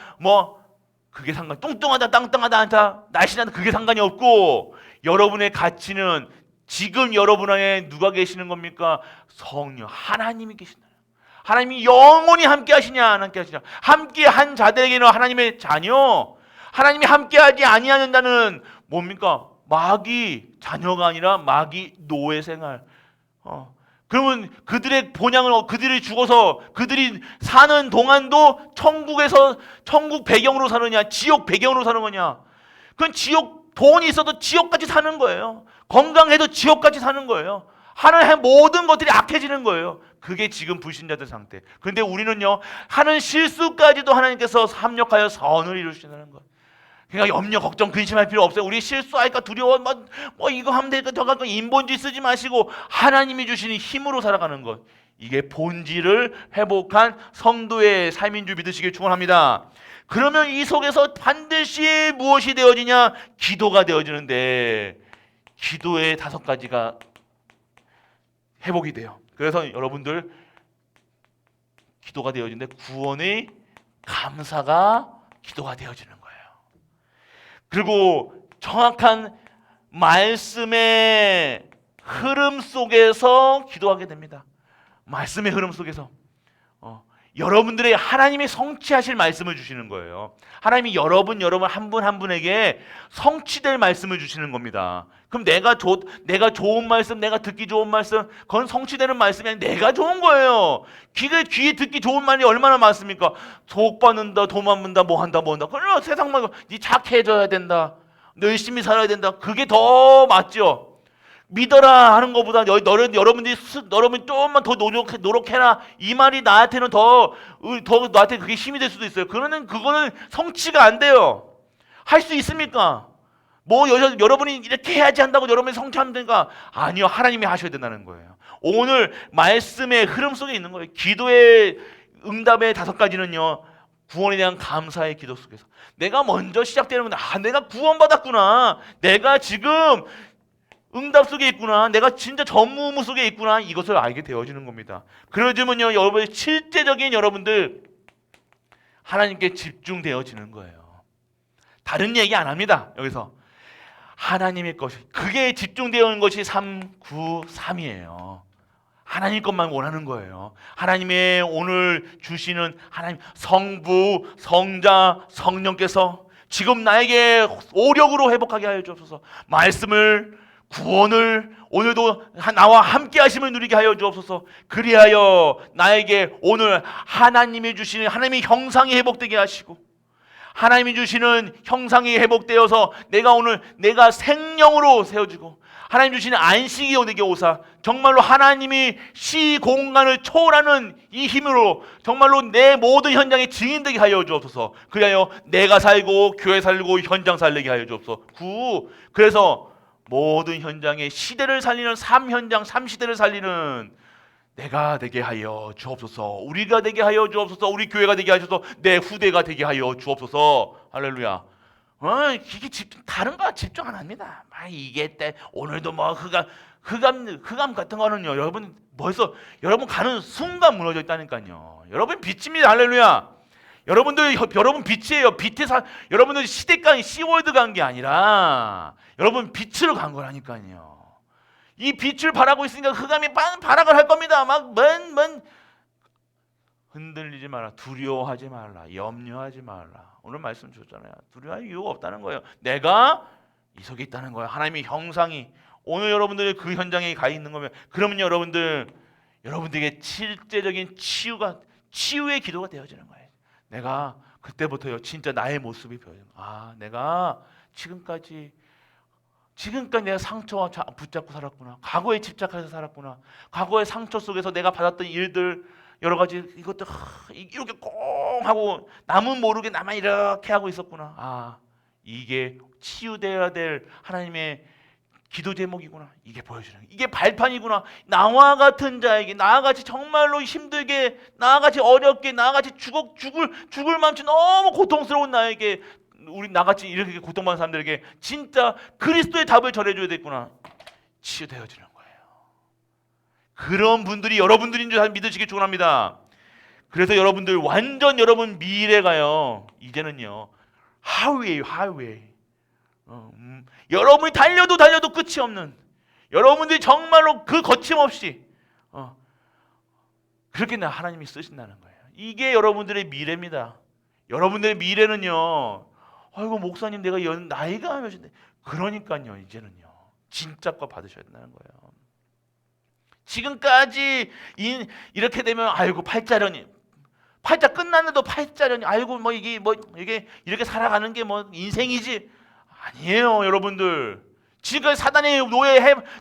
그게 뚱뚱하다 땅땅하다 않다, 날씬하다, 그게 상관이 없고 여러분의 가치는 지금 여러분 안에 누가 계시는 겁니까? 성령 하나님이 계신다. 하나님이 영원히 함께 하시냐 안 함께 하시냐. 함께 한 자들에게는 하나님의 자녀, 하나님이 함께하지 아니하는 자는 뭡니까? 마귀 자녀가 아니라 마귀 노예 생활. 그러면 그들의 본향을, 그들이 죽어서 그들이 사는 동안도 천국 배경으로 사느냐 지옥 배경으로 사는 거냐. 그건 돈이 있어도 지옥까지 사는 거예요. 건강해도 지옥까지 사는 거예요. 하는 모든 것들이 악해지는 거예요. 그게 지금 불신자들 상태. 그런데 우리는요 하는 실수까지도 하나님께서 합력하여 선을 이루시는 거예요. 그러니까 염려, 걱정, 근심할 필요 없어요. 우리 실수할까 두려워, 이거 하면 될까 저 갈까 인본주의 쓰지 마시고 하나님이 주시는 힘으로 살아가는 것. 이게 본질을 회복한 성도의 삶인 줄 믿으시길 축원합니다. 그러면 이 속에서 반드시 무엇이 되어지냐? 기도가 되어지는데 기도의 5가지가 회복이 돼요. 그래서 여러분들 기도가 되어지는데 구원의 감사가 기도가 되어지는 거예요. 그리고 정확한 말씀의 흐름 속에서 기도하게 됩니다. 말씀의 흐름 속에서 여러분들의 하나님이 성취하실 말씀을 주시는 거예요. 하나님이 여러분 한 분 한 분에게 성취될 말씀을 주시는 겁니다. 그럼 내가 좋은 말씀, 내가 듣기 좋은 말씀, 그건 성취되는 말씀이 아니라 내가 좋은 거예요. 귀에 듣기 좋은 말이 얼마나 많습니까? 복 받는다, 돈 받는다, 뭐 한다. 그럼 세상만 네 착해져야 된다, 너 열심히 살아야 된다. 그게 더 맞죠. 믿어라 하는 것보다 여러분이 조금만 더 노력해라 이 말이 나한테는 더 나한테 그게 힘이 될 수도 있어요. 그거는 성취가 안 돼요. 할 수 있습니까? 뭐 여러분이 이렇게 해야지 한다고 여러분이 성취하면 되는가? 아니요, 하나님이 하셔야 된다는 거예요. 오늘 말씀의 흐름 속에 있는 거예요. 기도의 응답의 5가지는요, 구원에 대한 감사의 기도 속에서 내가 먼저 시작되는 건데, 내가 구원받았구나, 내가 지금 응답 속에 있구나, 내가 진짜 전무후무 속에 있구나, 이것을 알게 되어지는 겁니다. 그러지만요, 여러분의 실제적인 여러분들 하나님께 집중되어지는 거예요. 다른 얘기 안 합니다. 여기서 하나님의 것이, 그게 집중되어 있는 것이 393이에요. 하나님 것만 원하는 거예요. 하나님의 오늘 주시는 하나님 성부, 성자, 성령께서 지금 나에게 오력으로 회복하게 하여 주옵소서. 말씀을, 구원을 오늘도 나와 함께 하심을 누리게 하여 주옵소서. 그리하여 나에게 오늘 하나님이 주시는 하나님의 형상이 회복되게 하시고, 하나님이 주시는 형상이 회복되어서 내가 생명으로 세워지고, 하나님 주시는 안식이 내게 오사 정말로 하나님이 시공간을 초월하는 이 힘으로 정말로 내 모든 현장에 증인되게 하여 주옵소서. 그리하여 내가 살고 교회 살고 현장 살리게 하여 주옵소서. 그래서 모든 현장에 시대를 살리는 3현장 3시대를 살리는 내가 되게 하여 주옵소서. 우리가 되게 하여 주옵소서. 우리 교회가 되게 하셔서 내 후대가 되게 하여 주옵소서. 할렐루야. 이게 다른 거 집중 안 합니다. 이게 오늘도 뭐 흑암 같은 거는요, 여러분 여러분 가는 순간 무너져 있다니까요. 여러분 빛입니다. 할렐루야. 여러분 빛이에요. 여러분들 시대가 시월드 간 게 아니라 여러분 빛으로 간 거라니까요. 이 빛을 바라고 있으니까 흑암이 발악을 할 겁니다. 흔들리지 마라, 두려워하지 말라, 염려하지 말라. 오늘 말씀 주셨잖아요. 두려워할 이유가 없다는 거예요. 내가 이 속에 있다는 거예요. 하나님의 형상이 오늘 여러분들이 그 현장에 가 있는 거면, 그러면 여러분들에게 실제적인 치유의 기도가 되어지는 거예요. 내가 그때부터요, 진짜 나의 모습이 보여요. 내가 지금까지 내가 상처와 붙잡고 살았구나. 과거에 집착해서 살았구나. 과거의 상처 속에서 내가 받았던 일들, 여러 가지 이것들 이렇게 꽁 하고 남은 모르게 나만 이렇게 하고 있었구나. 이게 치유되어야 될 하나님의 기도 제목이구나. 이게 보여주는, 이게 발판이구나. 나와 같은 자에게, 나같이 정말로 힘들게, 나같이 어렵게, 나같이 죽을 맘치 너무 고통스러운 나에게, 나같이 이렇게 고통받는 사람들에게 진짜 그리스도의 답을 전해줘야 되겠구나. 치유되어지는 거예요. 그런 분들이 여러분들인 줄 믿으시기 축원합니다. 그래서 여러분 미래가요, 이제는요 하위에요. 여러분이 달려도 끝이 없는, 여러분들이 정말로 그 거침없이 그렇게 하나님이 쓰신다는 거예요. 이게 여러분들의 미래입니다. 여러분들의 미래는요, 아이고 목사님 내가 나이가 몇인데, 그러니까요 이제는요 진짜 거 받으셔야 된다는 거예요. 지금까지 이렇게 되면 아이고 팔자련이, 팔자 끝났는데도 팔자련이, 아이고 이게 이렇게 살아가는 게 인생이지. 아니에요. 여러분들 지금까지 사단의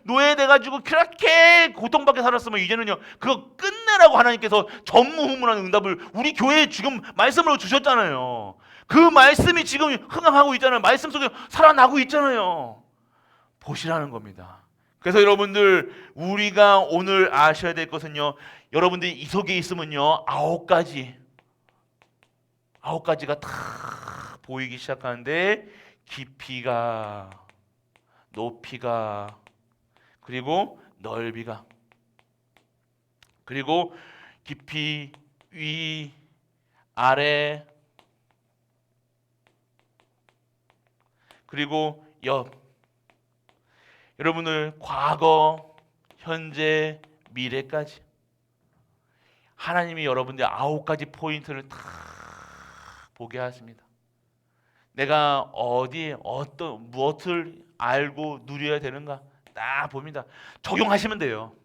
노예돼가지고 그렇게 고통받게 살았으면, 이제는요 그거 끝내라고 하나님께서 전무후무한 응답을 우리 교회에 지금 말씀으로 주셨잖아요. 그 말씀이 지금 흥황하고 있잖아요. 말씀 속에 살아나고 있잖아요. 보시라는 겁니다. 그래서 여러분들, 우리가 오늘 아셔야 될 것은요, 여러분들이 이 속에 있으면요 9가지가 다 보이기 시작하는데, 깊이가, 높이가, 그리고 넓이가, 그리고 깊이, 위, 아래, 그리고 옆. 여러분들 과거, 현재, 미래까지 하나님이 여러분들 9가지 포인트를 다 보게 하십니다. 내가 무엇을 알고 누려야 되는가 딱 봅니다. 적용하시면 돼요.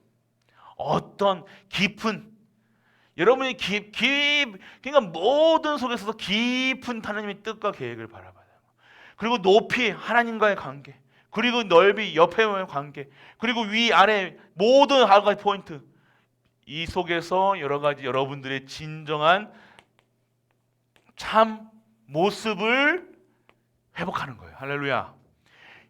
어떤 깊은, 여러분이 그러니까 모든 속에서도 깊은 하나님의 뜻과 계획을 바라봐요. 그리고 높이, 하나님과의 관계. 그리고 넓이, 옆에와의 관계, 그리고 위아래 모든 한 가지 포인트, 이 속에서 여러 가지 여러분들의 진정한 참 모습을 회복하는 거예요. 할렐루야.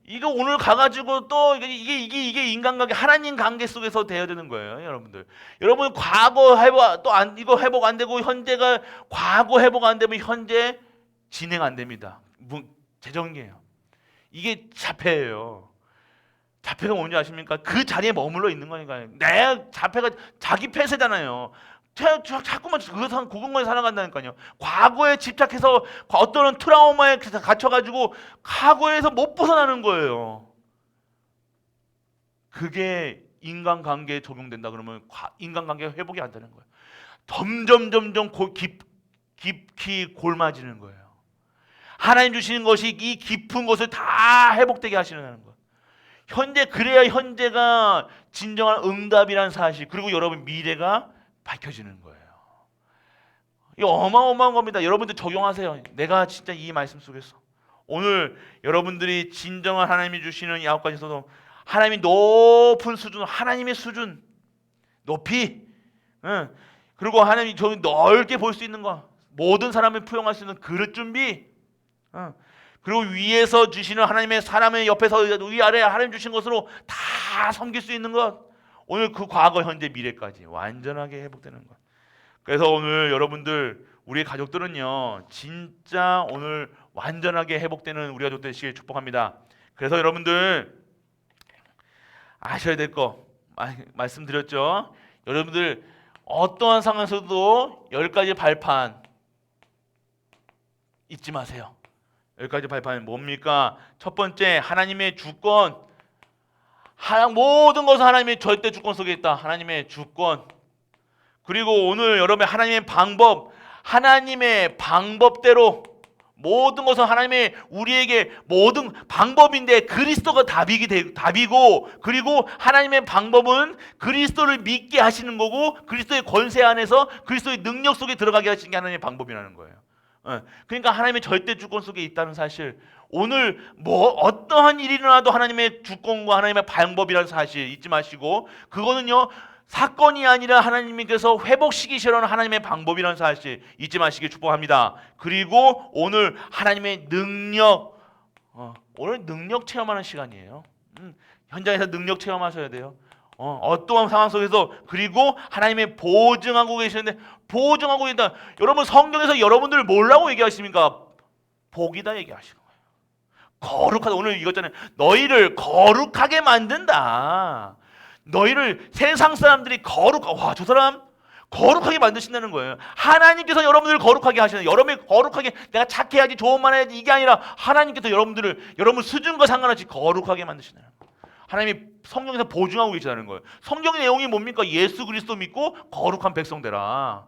이거 오늘 가가지고 또 이게 인간관계, 하나님 관계 속에서 되어야 되는 거예요, 여러분들. 여러분 과거 회복 또 안, 이거 회복 안 되고 현재가 과거 회복 안 되면 현재 진행 안 됩니다. 재정이에요. 이게 자폐예요. 자폐가 뭔지 아십니까? 그 자리에 머물러 있는 거니까요. 내 자폐가 자기 폐쇄잖아요. 자꾸만 그것만 살아간다니까요. 과거에 집착해서 어떤 트라우마에 갇혀가지고 과거에서 못 벗어나는 거예요. 그게 인간관계에 적용된다 그러면 인간관계가 회복이 안 되는 거예요. 점점 깊이 골마지는 거예요. 하나님 주시는 것이 이 깊은 것을 다 회복되게 하시는 거예요. 그래야 현재가 진정한 응답이라는 사실, 그리고 여러분 미래가 밝혀지는 거예요. 이 어마어마한 겁니다. 여러분들 적용하세요. 내가 진짜 이 말씀 속에서 오늘 여러분들이 진정한 하나님이 주시는 이 아홉 가지에서도 하나님이 높은 수준, 하나님의 수준 높이, 그리고 하나님이 저 넓게 볼 수 있는 거, 모든 사람을 포용할 수 있는 그릇 준비, 그리고 위에서 주시는 하나님의 사람의 옆에서 위아래 하나님 주신 것으로 다 섬길 수 있는 것, 오늘 그 과거, 현재, 미래까지 완전하게 회복되는 것. 그래서 오늘 여러분들, 우리 가족들은요 진짜 오늘 완전하게 회복되는 우리 가족 되시길 축복합니다. 그래서 여러분들 아셔야 될 거 말씀드렸죠. 여러분들 어떠한 상황에서도 10가지 발판 잊지 마세요. 10가지 발판은 뭡니까? 첫 번째, 하나님의 주권. 모든 것은 하나님의 절대 주권 속에 있다. 하나님의 주권. 그리고 오늘 여러분의 하나님의 방법, 하나님의 방법대로 모든 것은 하나님의 우리에게 모든 방법인데 그리스도가 답이고, 그리고 하나님의 방법은 그리스도를 믿게 하시는 거고, 그리스도의 권세 안에서 그리스도의 능력 속에 들어가게 하시는 게 하나님의 방법이라는 거예요. 그러니까 하나님의 절대 주권 속에 있다는 사실, 오늘 어떠한 일이 일어나도 하나님의 주권과 하나님의 방법이라는 사실 잊지 마시고, 그거는요 사건이 아니라 하나님께서 회복시키시려는 하나님의 방법이라는 사실 잊지 마시길 축복합니다. 그리고 오늘 하나님의 능력, 오늘 능력 체험하는 시간이에요. 현장에서 능력 체험하셔야 돼요. 어떠한 상황 속에서, 그리고 하나님의 보증하고 계시는데, 보증하고 계신다. 여러분 성경에서 여러분들 뭐라고 얘기하십니까? 복이다 얘기하시는 거예요. 거룩하다. 오늘 이거잖아요. 너희를 거룩하게 만든다. 너희를 세상 사람들이 저 사람 거룩하게 만드신다는 거예요. 하나님께서 여러분들을 거룩하게 하시는, 여러분이 거룩하게 내가 착해야지, 좋은 말 해야지, 이게 아니라 하나님께서 여러분 수준과 상관없이 거룩하게 만드신다는 거예요. 하나님이 성경에서 보증하고 계시다는 거예요. 성경의 내용이 뭡니까? 예수 그리스도 믿고 거룩한 백성 되라.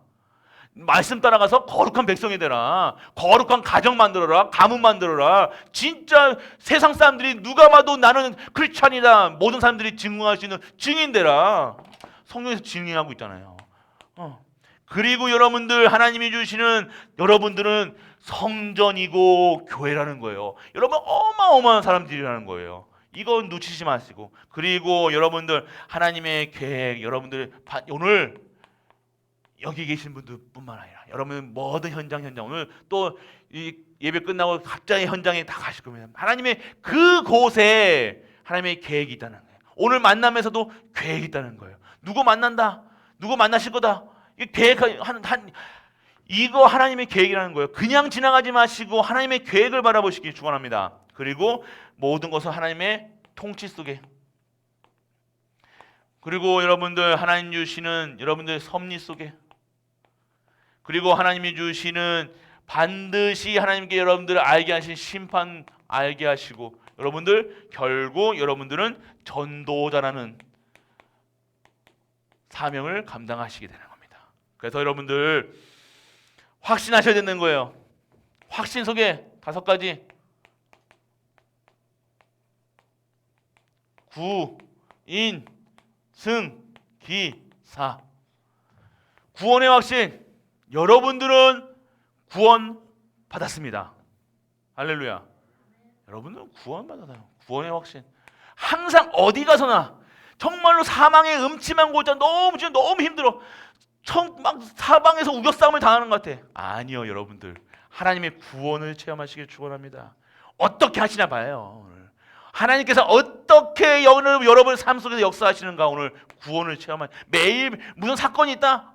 말씀 따라가서 거룩한 백성이 되라. 거룩한 가정 만들어라. 가문 만들어라. 진짜 세상 사람들이 누가 봐도 나는 크리스찬이다, 모든 사람들이 증언할 수 있는 증인 되라. 성경에서 증인하고 있잖아요. 그리고 여러분들, 하나님이 주시는 여러분들은 성전이고 교회라는 거예요. 여러분 어마어마한 사람들이라는 거예요. 이건 놓치지 마시고, 그리고 여러분들 하나님의 계획, 여러분들 오늘 여기 계신 분들뿐만 아니라 여러분 모든 현장 오늘 또 이 예배 끝나고 각자의 현장에 다 가실 겁니다. 하나님의 그곳에 하나님의 계획이 있다는 거예요. 오늘 만남에서도 계획이 있다는 거예요. 누구 만난다, 누구 만나실 거다, 이거 하나님의 계획이라는 거예요. 그냥 지나가지 마시고 하나님의 계획을 바라보시기 축원합니다. 그리고 모든 것은 하나님의 통치 속에, 그리고 여러분들 하나님 주시는 여러분들 섭리 속에, 그리고 하나님이 주시는 반드시 하나님께 여러분들을 알게 하신 심판 알게 하시고, 여러분들 결국 여러분들은 전도자라는 사명을 감당하시게 되는 겁니다. 그래서 여러분들 확신하셔야 되는 거예요. 확신 속에 5가지. 구, 인, 승, 기, 사. 구원의 확신. 여러분들은 구원 받았습니다. 할렐루야. 여러분은 구원받아요. 구원의 확신. 항상 어디 가서나 정말로 사망의 음침한 곳에 지금 너무 힘들어. 막 사방에서 우겨싸움을 당하는 것 같아. 아니요, 여러분들. 하나님의 구원을 체험하시길 축원합니다. 어떻게 하시나 봐요. 오늘. 하나님께서 어떻게 여러분 삶 속에서 역사하시는가. 오늘 구원을 매일 무슨 사건이 있다?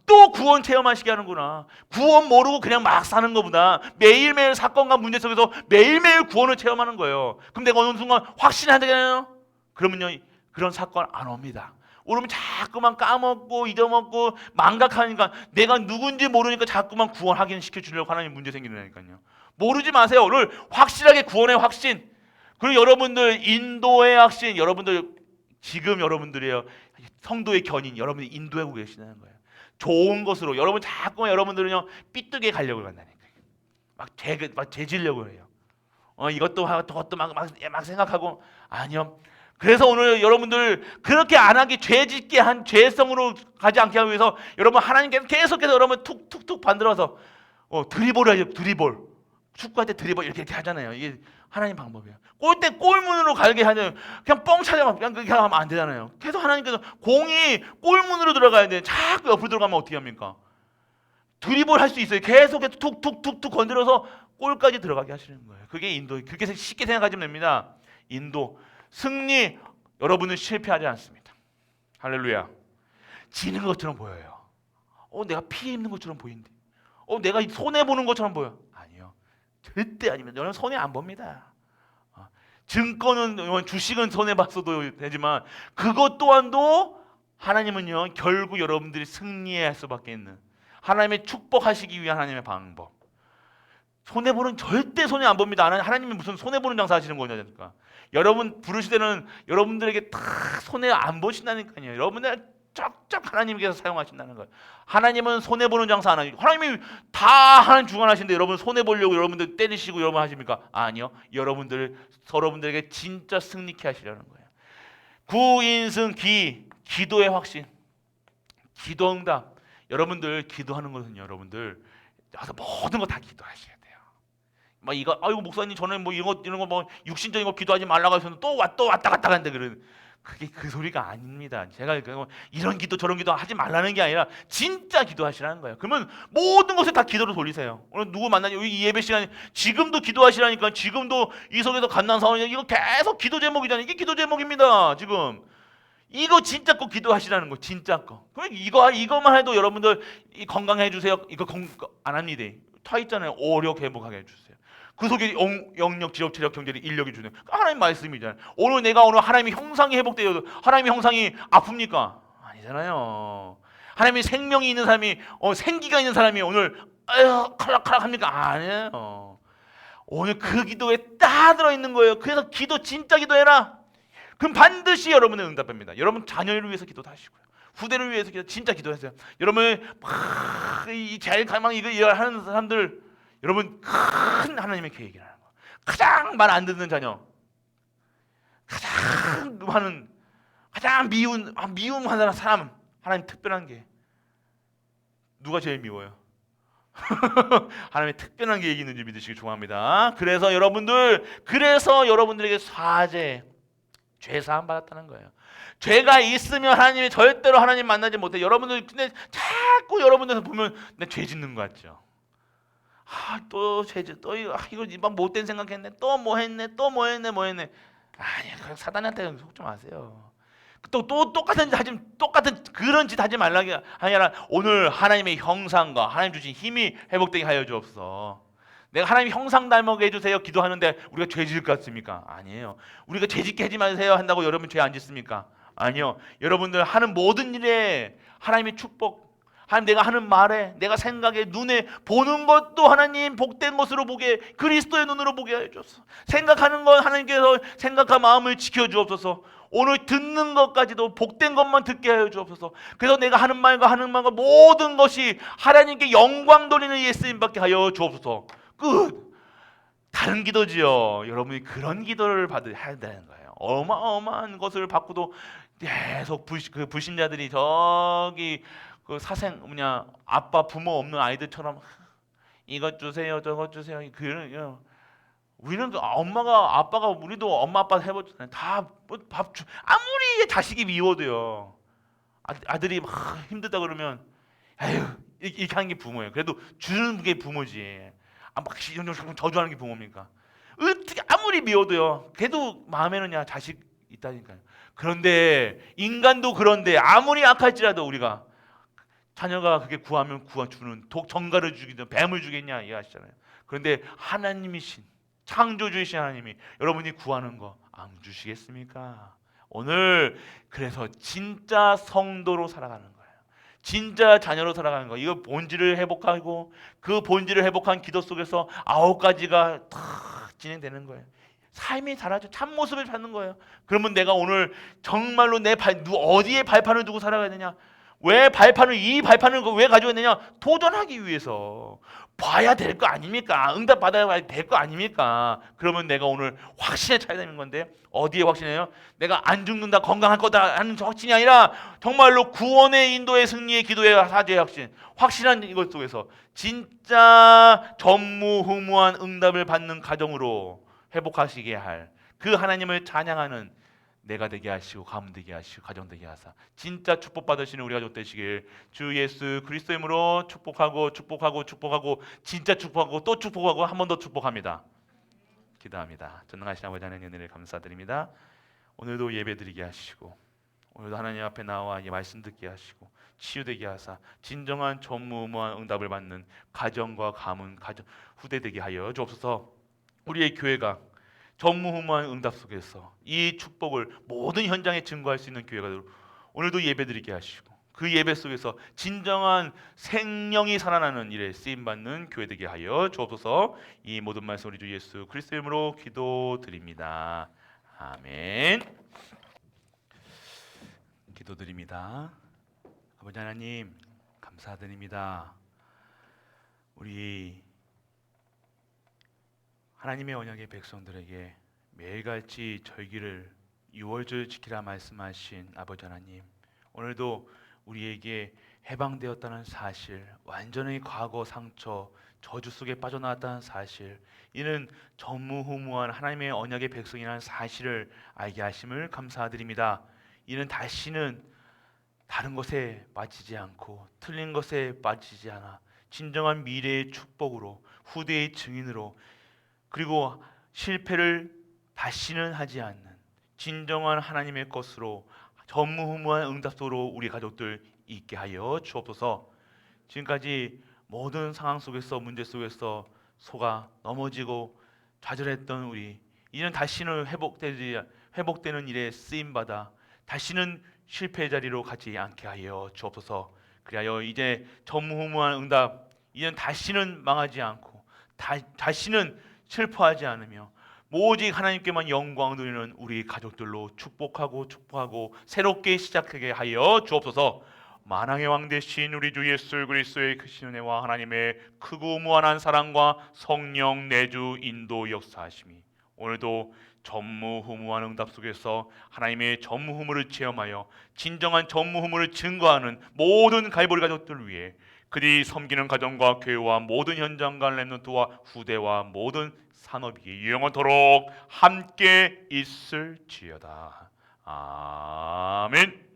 또 구원 체험하시게 하는구나. 구원 모르고 그냥 막 사는 것보다 매일매일 사건과 문제 속에서 매일매일 구원을 체험하는 거예요. 그럼 내가 어느 순간 확신하잖아요. 그러면요, 그런 사건 안 옵니다. 오르면 자꾸만 까먹고 잊어먹고 망각하니까 내가 누군지 모르니까 자꾸만 구원 확인시켜주려고 하나님 문제 생기니까요. 모르지 마세요. 오늘 확실하게 구원의 확신. 그리고 여러분들 인도의 확신. 여러분들 지금 여러분들이에요. 성도의 견인. 여러분이 인도하고 계시다는 거예요. 좋은 것으로 여러분 자꾸만 여러분들은요 삐뚤게 가려고 한다니까요. 막 죄지려고 해요. 이것도 하고 저것도 막 생각하고 아니요. 그래서 오늘 여러분들 그렇게 안 하게 죄짓게 한 죄성으로 가지 않게 하기 위해서 여러분 하나님께서 계속해서 여러분 툭툭툭 만들어서 드리블을 해요. 드리블. 축구할 때 드리블 이렇게 하잖아요. 이게 하나님 방법이에요. 골대 골문으로 가게 하면 그냥 뻥 차려만 그냥 그렇게 하면 안 되잖아요. 계속 하나님께서 공이 골문으로 들어가야 돼. 자꾸 옆으로 들어가면 어떻게 합니까? 드리블 할 수 있어요. 계속해서 툭툭툭툭 건드려서 골까지 들어가게 하시는 거예요. 그게 인도. 그렇게 쉽게 생각하시면 됩니다. 인도. 승리. 여러분은 실패하지 않습니다. 할렐루야. 지는 것처럼 보여요. 내가 피해 입는 것처럼 보이는데. 내가 손해보는 것처럼 보여. 아니요. 절대 아닙니다. 여러분 손해 안 봅니다. 증권은 주식은 손해봤어도 되지만 그것 또한도 하나님은요 결국 여러분들이 승리해야 할 수밖에 있는 하나님의 축복하시기 위한 하나님의 방법. 손해보는 절대 손해 안 봅니다. 하나님이 무슨 손해보는 장사 하시는 거냐니까. 여러분 부르실 때는 여러분들에게 다 손해 안 보신다니까요. 여러분들 쫙쫙 하나님께서 사용하신다는 거예요. 하나님은 손해보는 장사 안 하시고 하나님이 다 하나님 주관하시는데 여러분 손해보려고 여러분들 때리시고 여러분 하십니까? 아니요. 여러분들에게 진짜 승리케 하시려는 거예요. 구인승 기도의 확신. 기도 응답. 여러분들 기도하는 것은요. 여러분들 모든 거 다 기도하셔야 돼요. 막 아이고 목사님 저는 이런 거 육신적인 거 기도하지 말라고 하셔서 또 왔다 갔다 하는데 그게 그 소리가 아닙니다. 제가 이런 기도 저런 기도 하지 말라는 게 아니라 진짜 기도하시라는 거예요. 그러면 모든 것을 다 기도로 돌리세요. 오늘 누구 만나니 이 예배 시간에 지금도 기도하시라니까. 지금도 이 속에서 갓난 상황이 이거 계속 기도 제목이잖아요. 이게 기도 제목입니다. 지금 이거 진짜 꼭 기도하시라는 거. 진짜 거. 그럼 이거만 해도 여러분들 건강해 주세요. 이거 안 합니다. 타 있잖아요. 오력 회복하게 해주세요. 그 속에 영력, 지력, 체력, 경제력, 인력이 주는 하나님 말씀이잖아요. 오늘 하나님의 형상이 회복되어도 하나님의 형상이 아픕니까? 아니잖아요. 하나님의 생명이 있는 사람이 생기가 있는 사람이 오늘 칼락칼락 합니까? 아니에요. 오늘 그 기도에 다 들어있는 거예요. 그래서 진짜 기도해라. 그럼 반드시 여러분은 응답합니다. 여러분 자녀를 위해서 기도도 하시고요. 후대를 위해서 진짜 기도하세요. 여러분 이 제일 갈망 이거 하는 사람들 여러분 큰 하나님의 계획이라는 거. 가장 말 안 듣는 자녀, 가장 미움하는 사람, 하나님 특별한 게 누가 제일 미워요? 하나님의 특별한 계획이 있는지 믿으시기 좋아합니다. 그래서 여러분들에게 죄 사함 받았다는 거예요. 죄가 있으면 하나님이 절대로 하나님 만나지 못해. 여러분들 근데 자꾸 여러분들 보면 내 죄 짓는 거 같죠. 또 이거 막 못된 생각했네. 또 뭐 했네. 아니야. 사단한테 속지 마세요. 또 똑같은 그런 짓 하지 말라기 아니라 오늘 하나님의 형상과 하나님 주신 힘이 회복되게 하여 주옵소서. 내가 하나님 형상 닮게 해주세요 기도하는데 우리가 죄 지을 것 같습니까? 아니에요. 우리가 죄 짓게 하지 마세요 한다고 여러분 죄 안 짓습니까? 아니요. 여러분들 하는 모든 일에 하나님의 축복, 하나님 내가 하는 말에 내가 생각에 눈에 보는 것도 하나님 복된 것으로 보게 그리스도의 눈으로 보게 해주옵소서. 생각하는 건 하나님께서 생각한 마음을 지켜주옵소서. 오늘 듣는 것까지도 복된 것만 듣게 하여 주옵소서. 그래서 내가 하는 말과 모든 것이 하나님께 영광 돌리는 예수님밖에 하여 주옵소서. 끝. 다른 기도지요. 여러분이 그런 기도를 해야 되는 거예요. 어마어마한 것을 받고도 계속 불신자들이 저기 아빠 부모 없는 아이들처럼 이것 주세요 저것 주세요 우리는 엄마가 아빠가 우리도 엄마 아빠 해보잖아요. 다밥 아무리 자식이 미워도요. 아들이 막 힘들다 그러면 에휴 이렇게 하는 게 부모예요. 그래도 주는 게 부모지. 막 저주하는 게 부모입니까? 어떻게 아무리 미워도요. 그래도 마음에는 야 자식 있다니까요. 그런데 인간도 그런데 아무리 악할지라도 우리가 자녀가 그게 구하면 주는 정갈을 죽이든 뱀을 주겠냐 이해하시잖아요. 그런데 하나님이신 창조주이신 하나님이 여러분이 구하는 거 안 주시겠습니까? 오늘 그래서 진짜 성도로 살아가는 거예요. 진짜 자녀로 살아가는 거. 이거 본질을 회복하고 그 본질을 회복한 기도 속에서 9가지가 다 진행되는 거예요. 삶이 달라져 참모습을 찾는 거예요. 그러면 내가 오늘 정말로 어디에 발판을 두고 살아가야 되냐? 왜 이 발판을 왜 가지고 있느냐? 도전하기 위해서 봐야 될 거 아닙니까? 응답 받아야 될 거 아닙니까? 그러면 내가 오늘 확신에 차야 되는 건데 어디에 확신해요? 내가 안 죽는다, 건강할 거다 하는 확신이 아니라 정말로 구원의 인도의 승리의 기도의 사죄의 확신한 이것 속에서 진짜 전무후무한 응답을 받는 가정으로 회복하시게 할 그 하나님을 찬양하는 내가 되게 하시고 가문 되게 하시고 가정 되게 하사 진짜 축복 받으시는 우리 가족 되시길 주 예수 그리스도 이름으로 축복하고 진짜 축복하고 또 축복하고 한 번 더 축복합니다. 기도합니다. 전능하신 아버지 하나님 은혜를 감사드립니다. 오늘도 예배드리게 하시고 오늘도 하나님 앞에 나와 이 말씀 듣게 하시고 치유되게 하사 진정한 전무후무한 응답을 받는 가정과 가문 후대 되게 하여 주옵소서. 우리의 교회가 전무후무한 응답 속에서 이 축복을 모든 현장에 증거할 수 있는 교회가 오늘도 예배드리게 하시고 그 예배 속에서 진정한 생명이 살아나는 일에 쓰임받는 교회 되게 하여 주옵소서. 이 모든 말씀 우리 주 예수 그리스도 이름으로 기도드립니다. 아멘. 기도드립니다. 아버지 하나님 감사드립니다. 우리 하나님의 언약의 백성들에게 매일같이 절기를 유월절 지키라 말씀하신 아버지 하나님, 오늘도 우리에게 해방되었다는 사실, 완전히 과거 상처 저주 속에 빠져나왔다는 사실, 이는 전무후무한 하나님의 언약의 백성이라는 사실을 알게 하심을 감사드립니다. 이는 다시는 다른 것에 빠지지 않고 틀린 것에 빠지지 않아 진정한 미래의 축복으로 후대의 증인으로 그리고 실패를 다시는 하지 않는 진정한 하나님의 것으로 전무후무한 응답으로 우리 가족들 있게 하여 주옵소서. 지금까지 모든 상황 속에서 문제 속에서 속아 넘어지고 좌절했던 우리 이제는 다시는 회복되는 일에 쓰임받아 다시는 실패의 자리로 가지 않게 하여 주옵소서. 그리하여 이제 전무후무한 응답 이제는 다시는 망하지 않고 다시는 슬퍼하지 않으며 오직 하나님께만 영광 돌리는 우리 가족들로 축복하고 새롭게 시작하게 하여 주옵소서. 만왕의 왕 되신 우리 주 예수 그리스도의 크신 은혜와 하나님의 크고 무한한 사랑과 성령 내주 인도 역사하심이 오늘도 전무후무한 응답 속에서 하나님의 전무후무를 체험하여 진정한 전무후무를 증거하는 모든 갈보리 가족들을 위해 그들이 섬기는 가정과 교회와 모든 현장과 렘넌트와 후대와 모든 산업이 영원토록 함께 있을지어다. 아멘.